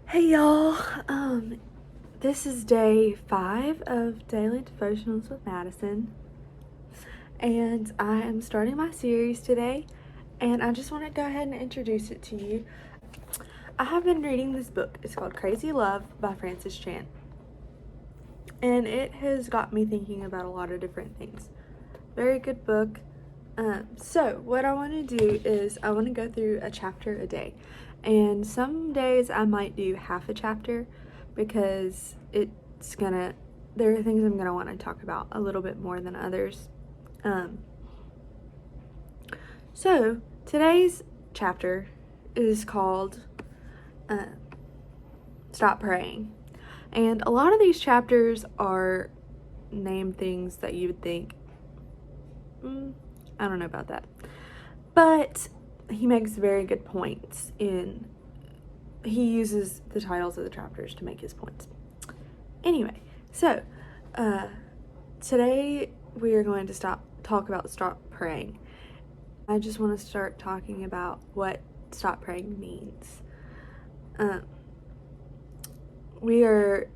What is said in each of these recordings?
Hey y'all, this is day 5 of Daily Devotionals with Madison, and I am starting my series today, and I just want to go ahead and introduce it to you. I have been reading this book. It's called Crazy Love by Francis Chan, and it has got me thinking about a lot of different things. Very good book. So what I want to do is I want to go through a chapter a day, and some days I might do half a chapter because there are things I'm gonna want to talk about a little bit more than others. So today's chapter is called Stop Praying, and a lot of these chapters are named things that you would think, I don't know about that. But he makes very good points he uses the titles of the chapters to make his points. Anyway, so today we are going to talk about stop praying. I just want to start talking about what stop praying means. We are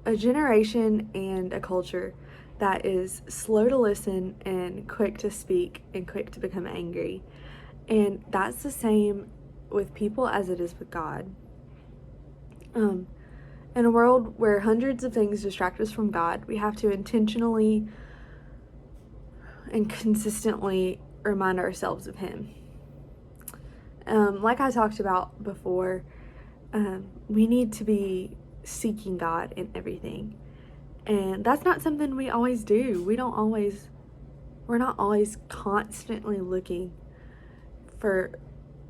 a generation and a culture that is slow to listen and quick to speak and quick to become angry. And that's the same with people as it is with God. In a world where hundreds of things distract us from God, we have to intentionally and consistently remind ourselves of Him. Like I talked about before, we need to be seeking God in everything. And that's not something we always do. We're not always constantly looking for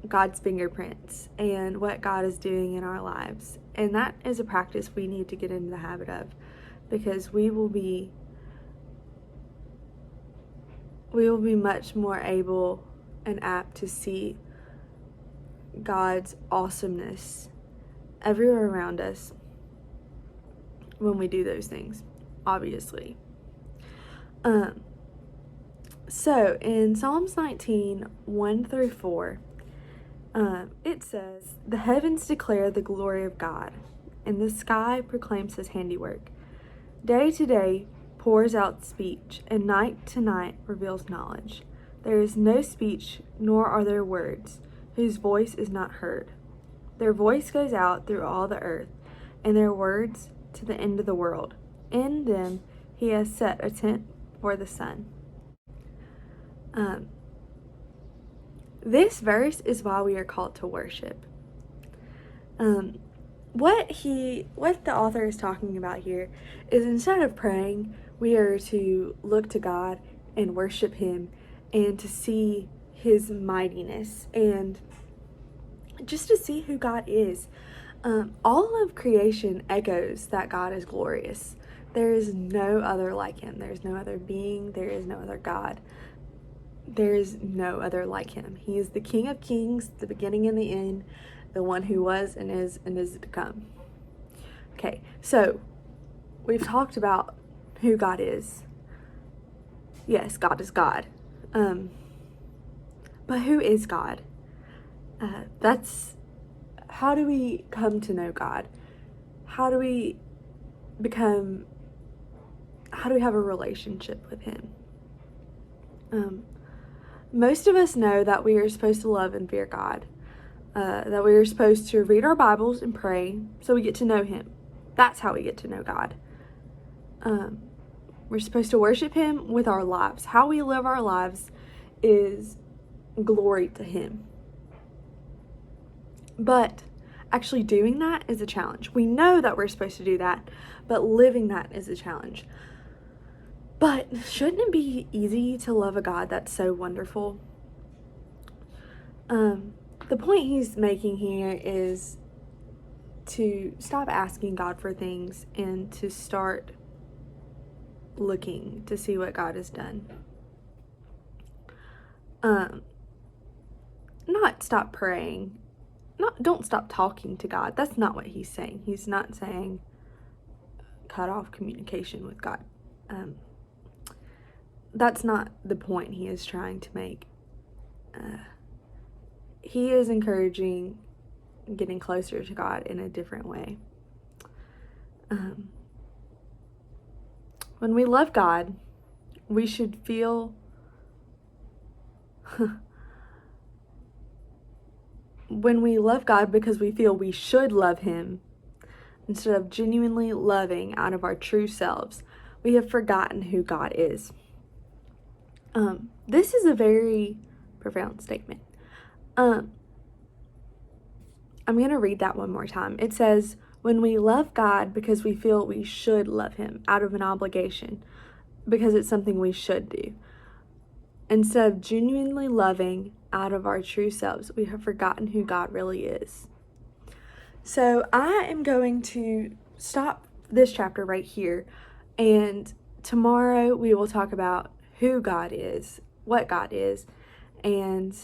God's fingerprints and what God is doing in our lives. And that is a practice we need to get into the habit of, because we will be much more able and apt to see God's awesomeness everywhere around us when we do those things, obviously. So in Psalms 19, 1-4, it says, "The heavens declare the glory of God, and the sky proclaims His handiwork. Day to day pours out speech, and night to night reveals knowledge. There is no speech, nor are there words, whose voice is not heard. Their voice goes out through all the earth, and their words to the end of the world. In them He has set a tent for the sun." This verse is why we are called to worship. What the author is talking about here is, instead of praying, we are to look to God and worship Him and to see His mightiness and just to see who God is. All of creation echoes that God is glorious. There is no other like Him. There is no other being. There is no other God. There is no other like Him. He is the King of Kings, the beginning and the end, the one who was and is to come. Okay, so we've talked about who God is. Yes, God is God. But who is God? How do we come to know God? How do we have a relationship with Him? Most of us know that we are supposed to love and fear God, that we are supposed to read our Bibles and pray so we get to know Him. That's how we get to know God. We're supposed to worship Him with our lives. How we live our lives is glory to Him. But actually doing that is a challenge. We know that we're supposed to do that, but living that is a challenge. But shouldn't it be easy to love a God that's so wonderful? The point he's making here is to stop asking God for things and to start looking to see what God has done. Not stop praying. Don't stop talking to God. That's not what he's saying. He's not saying cut off communication with God. That's not the point he is trying to make. He is encouraging getting closer to God in a different way. When we love God, we should feel when we love God because we feel we should love Him, instead of genuinely loving out of our true selves, we have forgotten who God is. This is a very profound statement. I'm going to read that one more time. It says, when we love God because we feel we should love Him out of an obligation, because it's something we should do, instead of genuinely loving out of our true selves, we have forgotten who God really is. So I am going to stop this chapter right here, and tomorrow we will talk about who God is, what God is, and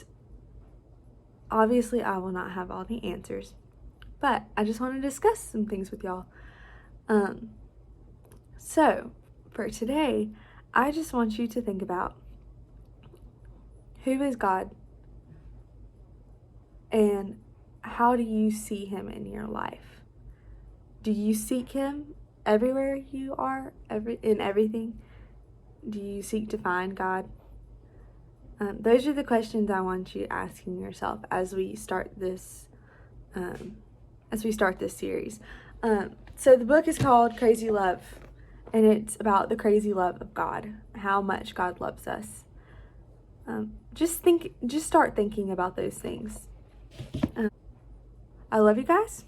obviously I will not have all the answers, but I just want to discuss some things with y'all. So for today, I just want you to think about, who is God and how do you see Him in your life? Do you seek Him everywhere you are, in everything? Do you seek to find God? Those are the questions I want you asking yourself as we start this series. So the book is called Crazy Love, and it's about the crazy love of God, how much God loves us. Just start thinking about those things. I love you guys.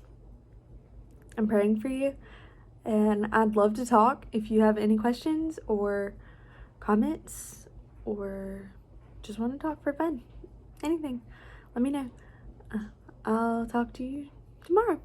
I'm praying for you, and I'd love to talk. If you have any questions or comments, or just want to talk for fun, anything, let me know. I'll talk to you tomorrow.